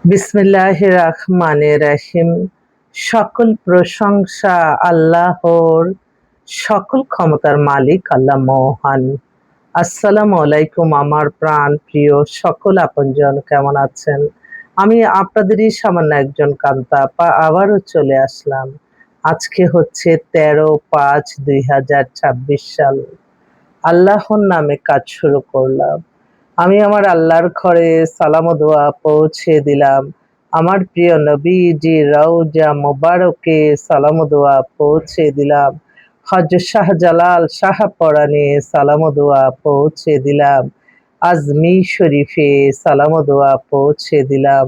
বিসমিল্লাহির রহমানির রহিম। সকল প্রশংসা আল্লাহর, সকল ক্ষমতার মালিক আল্লাহ মহান। আসসালামু আলাইকুম আমার প্রাণ প্রিয় সকল আপনজন, কেমন আছেন? আমি আপনাদেরই সামান্য একজন কান্তা আপা আবারও চলে আসলাম। আজকে হচ্ছে 13/5/2026 সাল। আল্লাহর নামে কাজ শুরু করলাম। আমি আমার আল্লাহর ঘরে সালাম ও দোয়া পৌঁছে দিলাম। আমার প্রিয় নবীজি রওজা মোবারকে সালাম ও দোয়া পৌঁছে দিলাম। হযরত শাহজালাল শাহপরানে সালাম ও দোয়া পৌঁছে দিলাম। আজমির শরীফে সালাম ও দোয়া পৌঁছে দিলাম।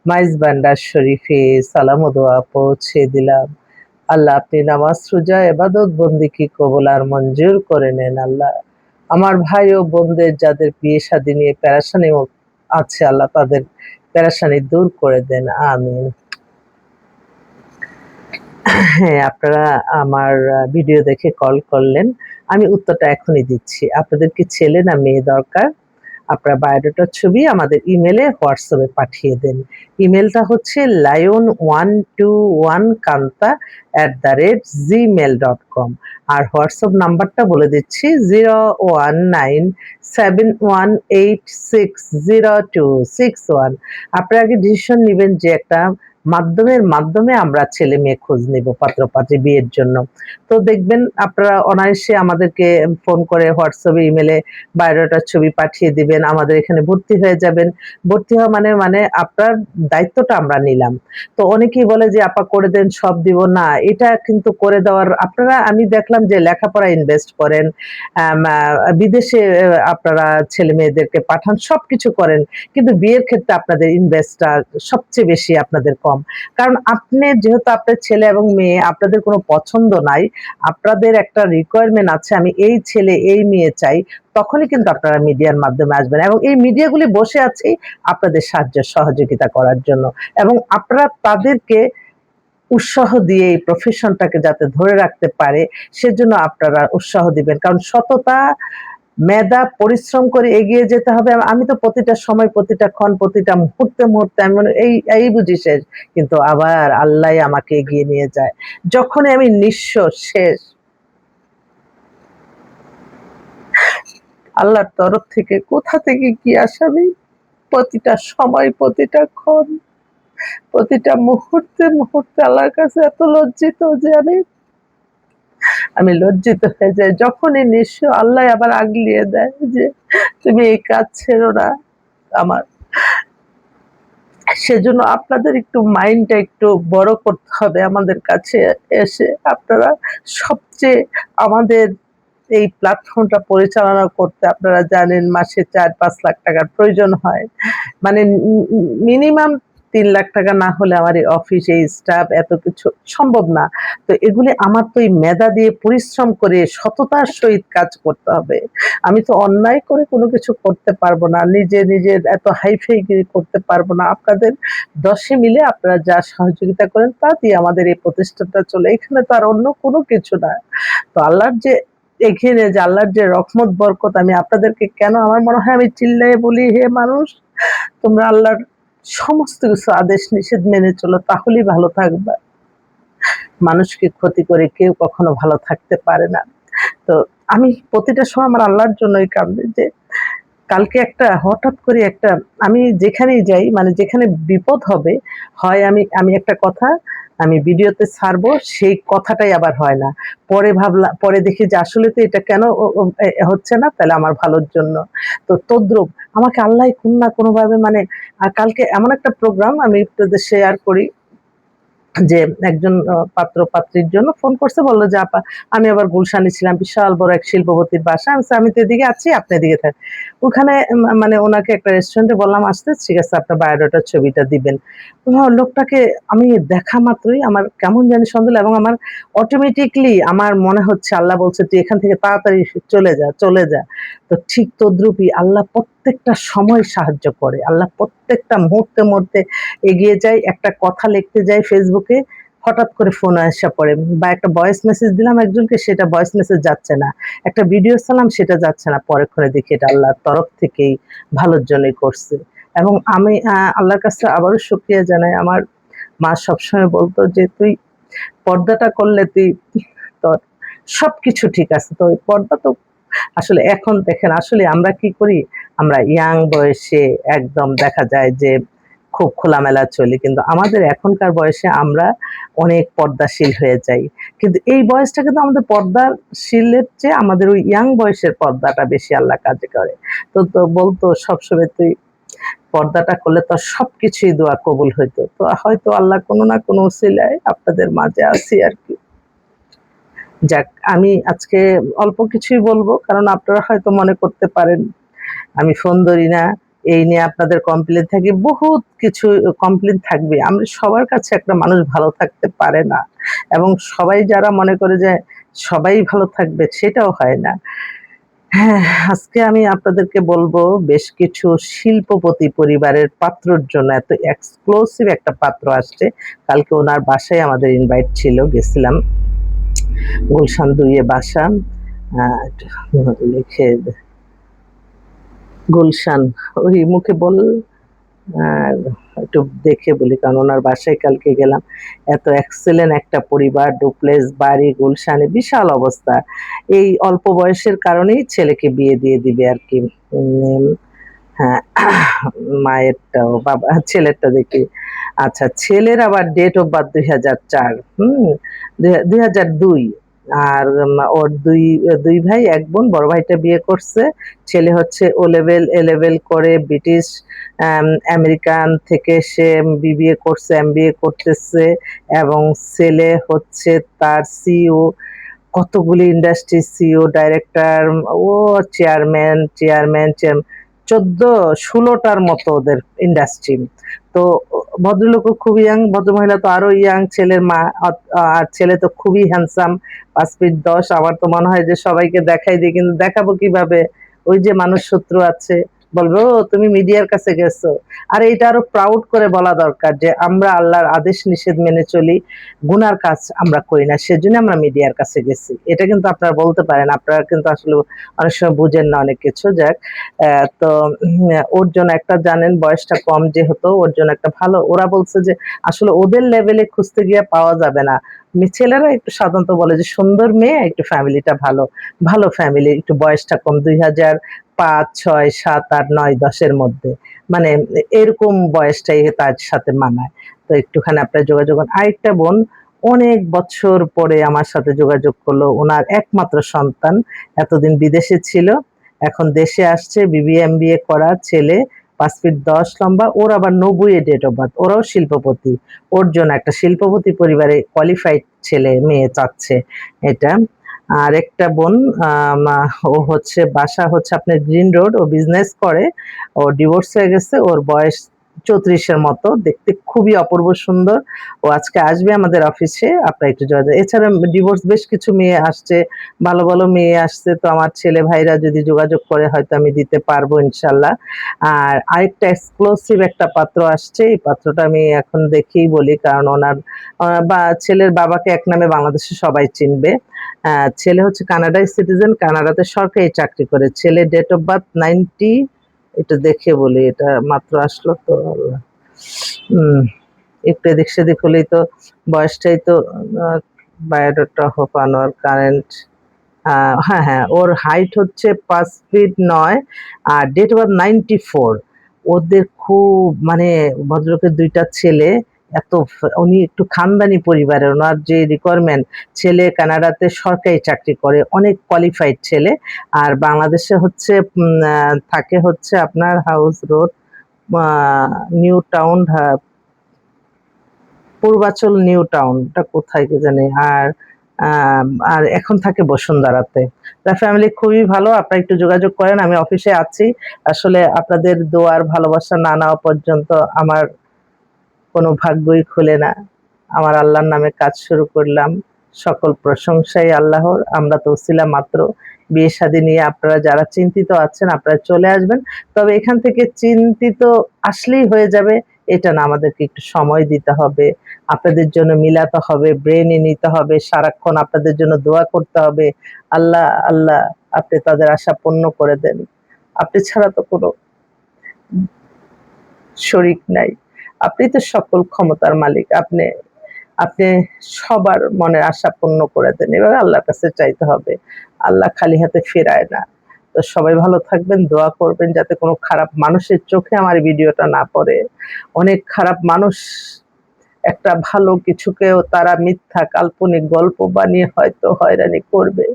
মাইজবান্ডার শরীফে সালাম ও দোয়া পৌঁছে দিলাম। আল্লাহ আপনি নামাজ রোজা ইবাদত বন্দেগী কবুল আর মঞ্জুর করে নেন আল্লাহ। আমার ভাই ও বোনদের যাদের বিয়ে শাদী নিয়ে পেরেশানি আছে, আল্লাহ তাদের পেরেশানি দূর করে দেন, আমিন। হ্যাঁ, আপনারা আমার ভিডিও দেখে কল করলেন। আমি উত্তরটা এখনই দিচ্ছি। আপনাদের কি ছেলে না মেয়ে দরকার? আপনার বায়োডাটার ছবি আমাদের ইমেলে হোয়াটসঅ্যাপে পাঠিয়ে দেন। ইমেলটা হচ্ছে lion121kanta@gmail.com। আর হোয়াটসঅ্যাপ নাম্বারটা বলে দিচ্ছি 01971860261। আপনারা আগে ডিসিশন নিবেন যে একটা মাধ্যমে আমরা ছেলে মেয়ে খোঁজ নিব পাত্রপাত্রী বিয়ের জন্য। তো দেখবেন আপনারা অনায়াসে আমাদেরকে ফোন করে হোয়াটসঅ্যাপে ইমেলে বায়োডাটার ছবি পাঠিয়ে দিবেন, আমাদের এখানে ভর্তি হয়ে যাবেন। ভর্তি হওয়া মানে আপনার দায়িত্বটা আমরা নিলাম। তো অনেকেই বলে যে আপা করে দেন, সব দিব না। এটা কিন্তু করে দেওয়ার আপনারা, আমি দেখলাম যে লেখাপড়ায় ইনভেস্ট করেন, বিদেশে আপনারা ছেলে মেয়েদেরকে পাঠান, সবকিছু করেন, কিন্তু বিয়ের ক্ষেত্রে আপনাদের ইনভেস্টটা সবচেয়ে বেশি আপনাদের কম। কারণ আপনি যেহেতু আপনার ছেলে এবং মেয়ে আপনাদের কোনো পছন্দ নাই, আপনাদের একটা রিকোয়ারমেন্ট আছে আমি এই ছেলে এই মেয়ে চাই, তখনই কিন্তু আপনারা মিডিয়ার মাধ্যমে আসবেন এবং এই মিডিয়াগুলি বসে আছে আপনাদের সাহায্য সহযোগিতা করার জন্য, এবং আপনারা তাদেরকে উৎসাহ দিয়ে এই প্রফেশনটাকে যাতে ধরে রাখতে পারে সেজন্য আপনারা উৎসাহ দিবেন। কারণ সততা, মেধা, পরিশ্রম করে এগিয়ে যেতে হবে। আমি তো প্রতিটা সময়, প্রতিটা ক্ষণ, প্রতিটা মুহূর্তে আমি এই বুঝি শেষ, কিন্তু আবার আল্লাহ আমাকে এগিয়ে নিয়ে যায়। যখনই আমি নিঃস্ব, শেষ, আল্লাহর তরফ থেকে কোথা থেকে কি আসামি, প্রতিটা সময়, প্রতিটা ক্ষণ, প্রতিটা মুহূর্তে আল্লাহর কাছে এত লজ্জিত যে আমি লজ্জিত হয়ে যাই। যখনই নিঃস্ব, আল্লাহ আবার আগলিয়ে দেয় যে তুমি এই কাজ ছেড়ো না আমার। সেজন্য আপনাদের একটু মাইন্ডটা একটু বড় করতে হবে আমাদের কাছে এসে। আপনারা সবচেয়ে আমাদের এই প্ল্যাটফর্মটা পরিচালনা করতে আপনারা জানেন মাসে ৪-৫ লাখ টাকার প্রয়োজন হয়। মানে মিনিমাম ৩ লাখ টাকা না হলে আমার এই অফিস, এই স্টাফ এত কিছু সম্ভব না। তো এগুলি আমার তো এই মেধা দিয়ে পরিশ্রম করে সততার সহিত কাজ করতে হবে। আমি তো অন্যায় করে কোনো কিছু করতে পারবো না। নিজের এত হাই-ফাইগিরি করতে পারবো না। আপনাদের ১০ এ মিলে আপনারা যা সহযোগিতা করেন তা দিয়ে আমাদের এই প্রতিষ্ঠানটা চলে। এখানে তো আর অন্য কোনো কিছু না। তো আল্লাহর যে এখানে যে আল্লাহর যে রহমত বরকত, আমি আপনাদেরকে কেন আমার মনে হয় আমি চিল্লায়ে বলি, হে মানুষ তোমরা আল্লাহর সমস্ত কিছু আদেশ নিষেধ মেনে চলো, তাহলেই ভালো থাকবা। মানুষকে ক্ষতি করে কেউ কখনো ভালো থাকতে পারে না। তো আমি প্রতিটা সময় আমার আল্লাহর জন্যই কাঁদি যে কালকে একটা হঠাৎ করে একটা, আমি যেখানেই যাই মানে যেখানে বিপদ হবে, হয় আমি একটা কথা আমি ভিডিওতে ছাড়বো, সেই কথাটাই আবার হয় না। পরে দেখি যে আসলে তো এটা কেন ও ও হচ্ছে না, তাহলে আমার ভালোর জন্য। তো তদ্রূপ আমাকে আল্লাহ কোনো না কোনোভাবে মানে কালকে এমন একটা প্রোগ্রাম আমি আপনাদের শেয়ার করি যে একজন পাত্র-পাত্রীর জন্য ফোন করছে, বলল যে আপা আমি আবার গুলশানে ছিলাম, বিশাল বড় এক শিল্পপতির বাসা। আমি তো এদিকে আছি, আপনি এদিকে থাকেন। ওখানে মানে ওনাকে একটা রেস্টুরেন্টে বললাম আসতে, ঠিক আছে আপনার বায়োডাটার ছবিটা দিবেন। লোকটাকে আমি দেখা মাত্রই আমার কেমন জানি সন্দেহ, এবং আমার অটোমেটিক্যালি আমার মনে হচ্ছে আল্লাহ বলছে তুই এখান থেকে তাড়াতাড়ি চলে যা। তো ঠিক তদ্রূপই আল্লাহ প্রত্যেকটা সময় সাহায্য করে। আল্লাহ প্রত্যেকটা মুহূর্তে এগিয়ে যায়। একটা কথা লিখতে যাই ফেসবুকে, হঠাৎ করে ফোন আইসা পড়ে, বা একটা ভয়েস মেসেজ দিলাম একজনকে, সেটা ভয়েস মেসেজ যাচ্ছে না। একটা ভিডিও ছাড়লাম, সেটা যাচ্ছে না। পরক্ষণে দেখি এটা আল্লাহর তরফ থেকেই ভালোর জন্যই করছে। এবং আমি আল্লাহর কাছে আবারও শুকরিয়া জানাই। আমার মা সবসময় বলতো যে, "তুই পর্দাটা করলে তোর সবকিছু ঠিক আছে। তো ওই পর্দা তো" আসলে এখন দেখেন আসলে আমরা কি করি? আমরা ইয়াং বয়সে একদম দেখা যায় যে খুব খোলামেলা চলি। কিন্তু আমাদের এখনকার বয়সে আমরা অনেক পর্দাশীল হয়ে যাই। কিন্তু এই বয়সটা কিন্তু আমাদের পর্দাশীলের চেয়ে আমাদের ওই ইয়াং বয়সের পর্দাটা বেশি আল্লাহ কাজে করে। তো বলতো সবসময়, "তুই পর্দাটা করলে তোর সবকিছুই দোয়া কবুল হইতো।" তো হয়তো আল্লাহ কোনো না কোনো উসিলায় আপনাদের মাঝে আছি আরকি। যাক, আমি আজকে অল্প কিছুই বলবো। কারণ আপনারা হয়তো মনে করতে পারেন আমি ফোন ধরি না। এই নিয়ে আপনাদের কমপ্লেইন থাকে। বহুত কিছু কমপ্লেইন থাকবে। আমরা সবার কাছে একটা মানুষ ভালো থাকতে পারে না। এবং সবাই যারা মনে করে যে সবাই ভালো থাকবে সেটাও হয় না। হ্যাঁ, আজকে আমি আপনাদেরকে বলবো বেশ কিছু শিল্পপতি পরিবারের পাত্রর জন্য এত এক্সক্লুসিভ একটা পাত্র আসছে। কালকে উনার বাসায় আমাদের ইনভাইট ছিল, গেছিলাম। গুলশান ২ এ বাসা। একটু লিখে গুলশান, ওই মুখে আর একটু দেখে বলি কারণ উনার বাসায় কালকে গেলাম। এত এক্সেলেন্ট একটা পরিবার, ডুপ্লেক্স বাড়ি গুলশানে, বিশাল অবস্থা। এই অল্প বয়সের কারণেই ছেলেকে বিয়ে দিয়ে দিবে আরকি। উম হ্যাঁ, মায়েরটাও ছেলেরটা দেখি। আচ্ছা, ছেলের আবার ডেট অফ বার্থ ২০০৪, হুম? ২০০২। আর ওর ২ ভাই ১ বোন। বড় ভাইটা বিয়ে করছে। ছেলে হচ্ছে ও লেভেল, এ লেভেল করে ব্রিটিশ আমেরিকান থেকে সে বিবিএ করছে, এমবিএ করতেছে এবং ছেলে হচ্ছে তার সিইও, কতগুলি ইন্ডাস্ট্রির সিইও, ডাইরেক্টর, ও চেয়ারম্যান ১৪-১৬ টার মতো ওদের ইন্ডাস্ট্রি। তো ভদ্রলোকও খুব ইয়াং, ভদ্রমহিলা তো আরো ইয়াং, ছেলের মা। আর ছেলে তো খুবই হ্যান্ডসাম, ৫ ফিট ১০। আমার তো মনে হয় যে সবাইকে দেখাই দিই, কিন্তু দেখাবো কিভাবে? ওই যে মানুষ শত্রু আছে, বলবে, "ও তুমি মিডিয়ার কাছে গেছো।" আর এটা আরো প্রাউড করে বলা দরকার যে আমরা আল্লাহর আদেশ নিষেধ মেনে চলি। গুনার কাজ আমরা করি না। সেজন্য আমরা মিডিয়ার কাছে গেছি। এটা কিন্তু আপনারা বলতে পারেন। আপনারা কিন্তু আসলে অনেক সময় বুঝেন না অনেক কিছু। যাক, তো ওর জন্য একটা জানেন বয়সটা কম যেহেতু ওর জন্য একটা ভালো, ওরা বলছে যে আসলে ওদের লেভেলে খুঁজতে গিয়ে পাওয়া যাবে না। ছেলেরা একটু সাধারণত বলে যে সুন্দর মেয়ে, একটু ফ্যামিলিটা ভালো। ভালো ফ্যামিলি, একটু বয়সটা কম, ২০০৫, ৬, ৭, ৮, ৯, ১০ এর মধ্যে। মানে এরকম বয়সটাই তার সাথে মানায়। তো একটুখানি আপনার যোগাযোগ করুন। আরেকটা বোন অনেক বছর পরে আমার সাথে যোগাযোগ করলো। উনার একমাত্র সন্তান এতদিন বিদেশে ছিল। এখন দেশে আসছে, বিবিএ, এমবিএ করা ছেলে, ৫ ফিট ১০ লম্বা। ওর আবার ৯০ এ ডেট অফ বার্থ। ওরাও শিল্পপতি। ওর জন্য একটা শিল্পপতি পরিবারে কোয়ালিফাইড ছেলে মেয়ে চাচ্ছে এটা। আর একটা বোন, আম ও হচ্ছে বাসা হচ্ছে আপনার গ্রিন রোড। ও বিজনেস করে। ও ডিভোর্স হয়ে গেছে। ওর বয়স ৩৪ এর মতো। দেখতে খুবই অপূর্ব সুন্দর। ও আজকে আসবে আমাদের অফিসে। আপনারা একটু যোগাযোগ, এছাড়া ডিভোর্স বেশ কিছু মেয়ে আসছে, ভালো, ভালো মেয়ে আসছে। তো আমার ছেলে ভাইরা যদি যোগাযোগ করে হয়তো আমি দিতে পারবো ইনশাআল্লাহ। আর আরেকটা এক্সক্লুসিভ একটা পাত্র আসছে। এই পাত্রটা আমি এখন দেখেই বলি কারণ ওনার বা ছেলের বাবাকে এক নামে বাংলাদেশে সবাই চিনবে। ছেলে হচ্ছে কানাডায় সিটিজেন, কানাডাতে সরকারি চাকরি করে। ছেলের ডেট অফ বার্থ 90, এটা দেখে বলি, এটা মাত্র আসলো তো। হুম, একটু এদিক সেদিক হলেই তো বয়সটাই তো বায়োডাটা হোপানোর কারেন্ট। হ্যাঁ, ওর হাইট হচ্ছে ৫ ফিট ৯ আর ডেট অফ বার্থ 94। ওদের খুব মানে ভদ্রলোকের ২ টা ছেলে, উনি একটু খানদানি পরিবারের। উনার যে রিকোয়ারমেন্ট, ছেলে কানাডাতে সরকারি চাকরি করে, অনেক কোয়ালিফাইড ছেলে। আর বাংলাদেশে হচ্ছে থাকে হচ্ছে আপনার হাউস রোড, আ নিউ টাউন, পূর্বাচল নিউ টাউনটা কোথায় কে জানি। আর এখন থাকে বসুন্ধরাতে। তার ফ্যামিলি খুবই ভালো। আপনারা একটু যোগাযোগ করেন। আমি অফিসে আছি। আসলে আপনাদের দোয়ার ভালোবাসা না নেওয়া পর্যন্ত আমার কোনো ভাগ্যই খুলে না। আমার আল্লাহর নামে কাজ শুরু করলাম। সকল প্রশংসাই আল্লাহর। আমরা তো উছিলা মাত্র। বিয়ে-শাদী নিয়ে আপনারা যারা চিন্তিত আছেন আপনারা চলে আসবেন। তবে এখান থেকে চিন্তিত আসলেই হয়ে যাবে এটা না, আমাদেরকে একটু সময় দিতে হবে। আপনাদের জন্য মিলাতে হবে, ব্রেইনে নিতে হবে, সারাক্ষণ আপনাদের জন্য দোয়া করতে হবে। আল্লাহ, আল্লাহ আপনি তাদের আশা পূর্ণ করে দেন। আপনি ছাড়া তো কোনো শরিক নাই। আপনি তো সকল ক্ষমতার মালিক। আপনি আপনি সবার মনের আশা পূর্ণ করে দেন। এভাবে আল্লাহর কাছে চাইতে হবে। আল্লাহ খালি হাতে ফেরায় না। তো সবাই ভালো থাকবেন, দোয়া করবেন যাতে কোনো খারাপ মানুষের চোখে আমার ভিডিওটা না পড়ে। অনেক খারাপ মানুষ একটা ভালো কিছুকেও তারা মিথ্যা কাল্পনিক গল্প বানিয়ে হয়তো হয়রানি করবে।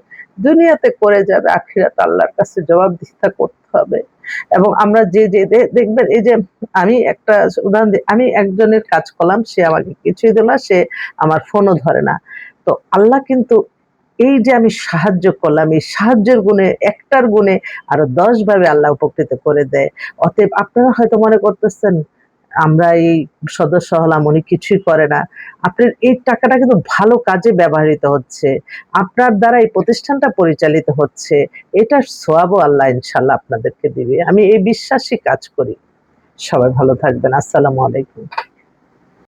দুনিয়াতে করে যাবে, আখিরাতে আল্লাহর কাছে জবাবদিহিতা করতে হবে। এবং আমরা যে দেখবেন এই যে আমি একটা উদাহরণ দিই, আমি একজনের কাজ করলাম, সে আমাকে কিছুই দিল না, সে আমার ফোনও ধরে না। তো আল্লাহ কিন্তু এই যে আমি সাহায্য করলাম, এই সাহায্যের গুণে, একটার গুণে আরো ১০ ভাবে আল্লাহ উপকৃত করে দেয়। অতএব আপনারা হয়তো মনে করতেছেন আমরা এই সদস্য হলাম, উনি কিছুই করে না। আপনার এই টাকাটা কিন্তু ভালো কাজে ব্যবহৃত হচ্ছে। আপনার দ্বারা এই প্রতিষ্ঠানটা পরিচালিত হচ্ছে। এটার সোয়াবও আল্লাহ ইনশাআল্লাহ আপনাদেরকে দিবে। আমি এই বিশ্বাসই কাজ করি। সবাই ভালো থাকবেন। আসসালামু আলাইকুম।